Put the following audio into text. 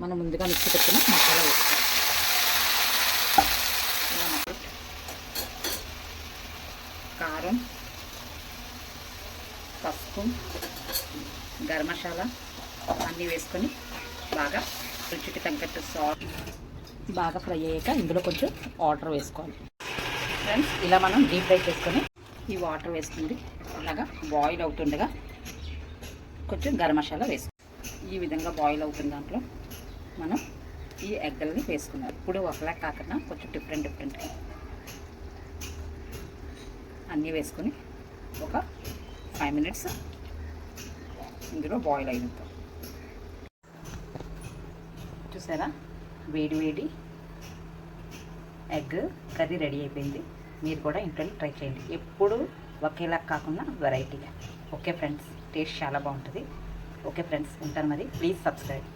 మనం ముందుగా మిక్సీ పెట్టుకుని మసాలా వేసుకోవాలి. కారం, పసుపు, గరం మసాలా అన్నీ వేసుకొని బాగా రుచికి తగ్గట్టు సాల్ట్ బాగా ఫ్రై అయ్యాక ఇందులో కొంచెం వాటర్ వేసుకోవాలి ఫ్రెండ్స్. ఇలా మనం డీప్ ఫ్రై చేసుకొని ఈ వాటర్ వేసుకుంది ఇలాగా బాయిల్ అవుతుండగా కొంచెం గరం మసాలా వేసుకోవాలి. ఈ విధంగా బాయిల్ అవుతున్న దాంట్లో మనం ఈ ఎగ్గల్ని వేసుకున్నాం. ఇప్పుడు ఒకలా కాకుండా కొంచెం డిఫరెంట్గా అన్నీ వేసుకొని ఒక 5 minutes ఇందులో బాయిల్ అయినంత చూసారా, వేడి ఎగ్ కర్రీ రెడీ అయిపోయింది. మీరు కూడా ఇంట్లో ట్రై చేయండి. ఎప్పుడు ఒకేలా కాకుండా వెరైటీగా. ఓకే ఫ్రెండ్స్, టేస్ట్ చాలా బాగుంటుంది. ఓకే ఫ్రెండ్స్, ఉంటాను మరి. Please subscribe.